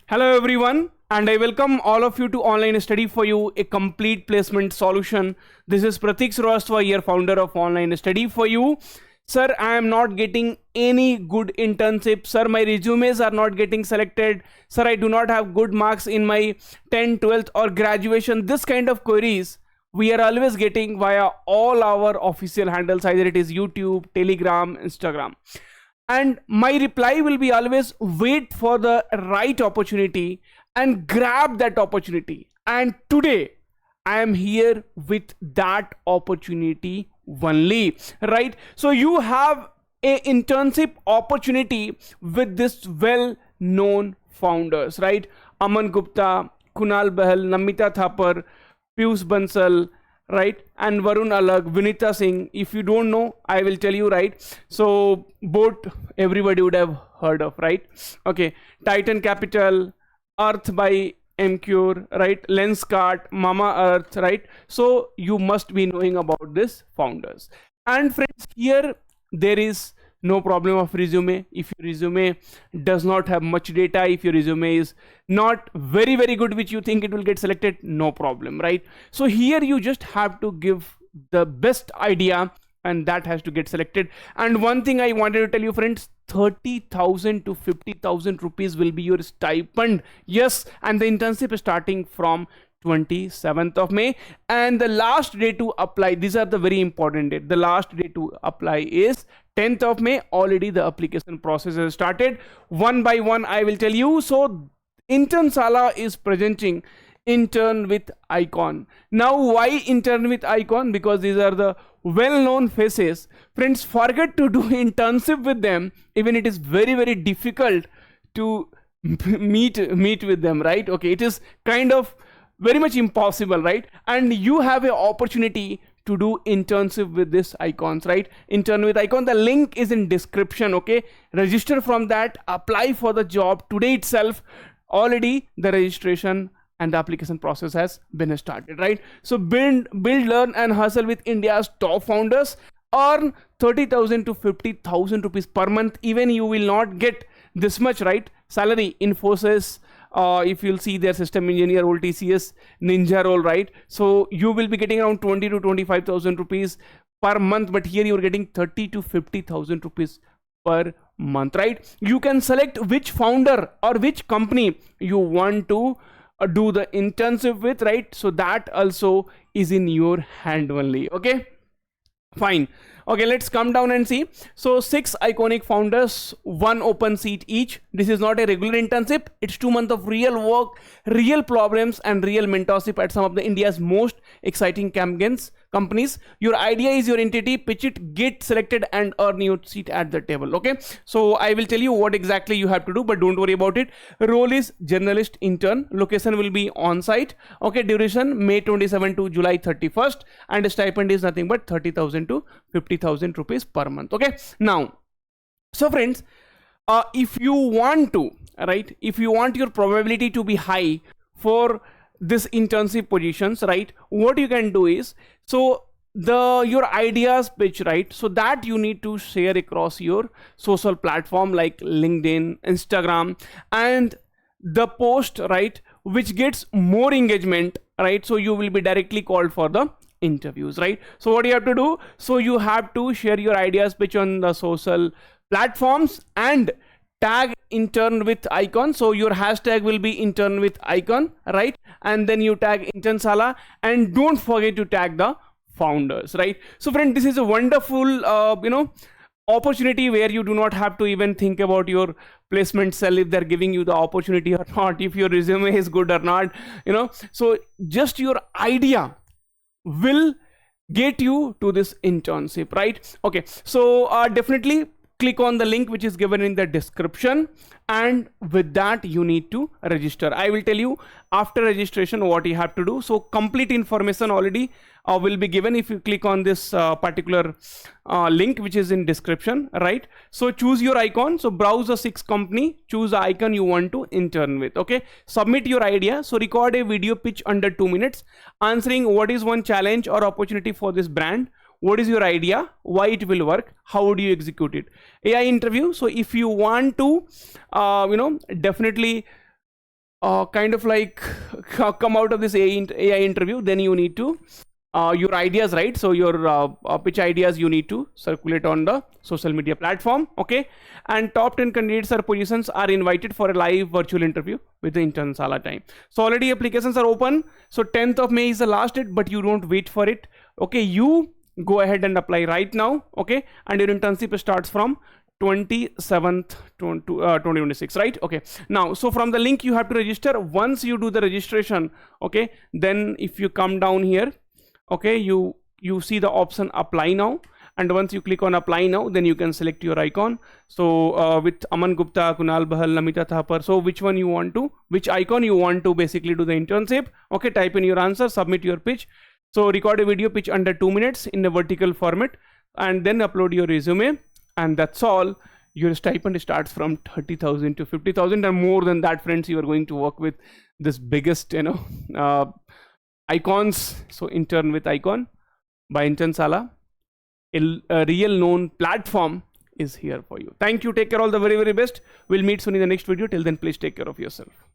Hello everyone, and I welcome all of you to Online Study for You, a complete placement solution. This is Pratik Srivastava here, founder of Online Study for You. Sir, I am not getting any good internship. Sir, my resumes are not getting selected. Sir, I do not have good marks in my 10th, 12th or graduation. This kind of queries we are always getting via all our official handles, either it is YouTube, Telegram, Instagram. And my reply will be always wait for the right opportunity and grab that opportunity. And today I am here with that opportunity only, right? So you have a internship opportunity with this well known founders, right? Aman Gupta, Kunal Bahal, Namita Thapar, Piyush Bansal, right, and Varun Alag, Vinita Singh. If you don't know, I will tell you, right? So both everybody would have heard of, right? Okay, Titan Capital, Earth by MCure, right? Lenskart, Mama Earth, right? So you must be knowing about this founders. And friends, here there is no problem of resume. If your resume does not have much data, if your resume is not very good, which you think it will get selected, no problem, right? So here you just have to give the best idea and that has to get selected. And one thing I wanted to tell you, friends, 30,000 to 50,000 rupees will be your stipend. Yes, and the internship is starting from 27th of May, and the last day to apply, these are the very important date, the last day to apply is 10th of May. Already the application process has started. One by one I will tell you. So Internshala is presenting intern with icon. Now why intern with icon? Because these are the well-known faces. Friends, forget to do internship with them. Even it is very difficult to meet with them, right? Okay, it is kind of very much impossible, right? And you have an opportunity to do internship with this icons, right? Intern with icon, the link is in description. Okay, register from that, apply for the job today itself. Already the registration and the application process has been started, right? So build, learn and hustle with India's top founders. Earn 30,000 to 50,000 rupees per month. Even you will not get this much, right? Salary. Infosys, if you'll see their system engineer role, TCS ninja role, right? So you will be getting around 20 to 25,000 rupees per month, but here you're getting 30 to 50,000 rupees per month, right? You can select which founder or which company you want to do the internship with, right? So that also is in your hand only. Okay, fine. Okay, let's come down and see. So 6 iconic founders, 1 open seat each. This is not a regular internship. It's 2 months of real work, real problems and real mentorship at some of the India's most exciting companies. Your idea is your entity, pitch it, get selected and earn your seat at the table. Okay, so I will tell you what exactly you have to do, but don't worry about it. Role is journalist intern. Location will be on site. Okay, duration May 27 to July 31st, and stipend is nothing but 30,000 to 50,000 rupees per month. Okay, now, so friends, if you want to, right, if you want your probability to be high for this internship positions, right, what you can do is, so your ideas pitch, right, so that you need to share across your social platform like LinkedIn, Instagram, and the post, right, which gets more engagement, right? So you will be directly called for the interviews, right? So what you have to do, so you have to share your ideas pitch on the social platforms and tag intern with icon. So your hashtag will be intern with icon, right? And then you tag internshala, and don't forget to tag the founders, right? So friend, this is a wonderful opportunity where you do not have to even think about your placement cell, if they're giving you the opportunity or not, if your resume is good or not, so just your idea will get you to this internship, right? Okay, so definitely click on the link which is given in the description, and with that you need to register. I will tell you after registration what you have to do. So complete information already will be given if you click on this particular link which is in description, right? So choose your icon. So browse the 6 company, choose the icon you want to intern with. Okay, submit your idea. So record a video pitch under 2 minutes answering what is one challenge or opportunity for this brand, what is your idea, why it will work, how would you execute it. AI interview. So if you want to definitely kind of like come out of this AI interview, then you need to your ideas, right? So your pitch ideas you need to circulate on the social media platform, okay? And top 10 candidates or positions are invited for a live virtual interview with the internshala time. So already applications are open. So 10th of May is the last date, but you don't wait for it, okay? You go ahead and apply right now, okay? And your internship starts from 27th 2026, right? Okay, now so from the link you have to register. Once you do the registration, okay, then if you come down here, okay, you see the option apply now, and once you click on apply now, then you can select your icon. So with Aman Gupta, Kunal Bahal, Namita Thapar, so which icon you want to basically do the internship, okay? Type in your answer, submit your pitch. So record a video pitch under 2 minutes in a vertical format, and then upload your resume, and that's all. Your stipend starts from 30,000 to 50,000, and more than that, friends. You are going to work with this biggest, icons. So intern with icon by internshala, a real known platform is here for you. Thank you. Take care. All the very, very best. We'll meet soon in the next video. Till then, please take care of yourself.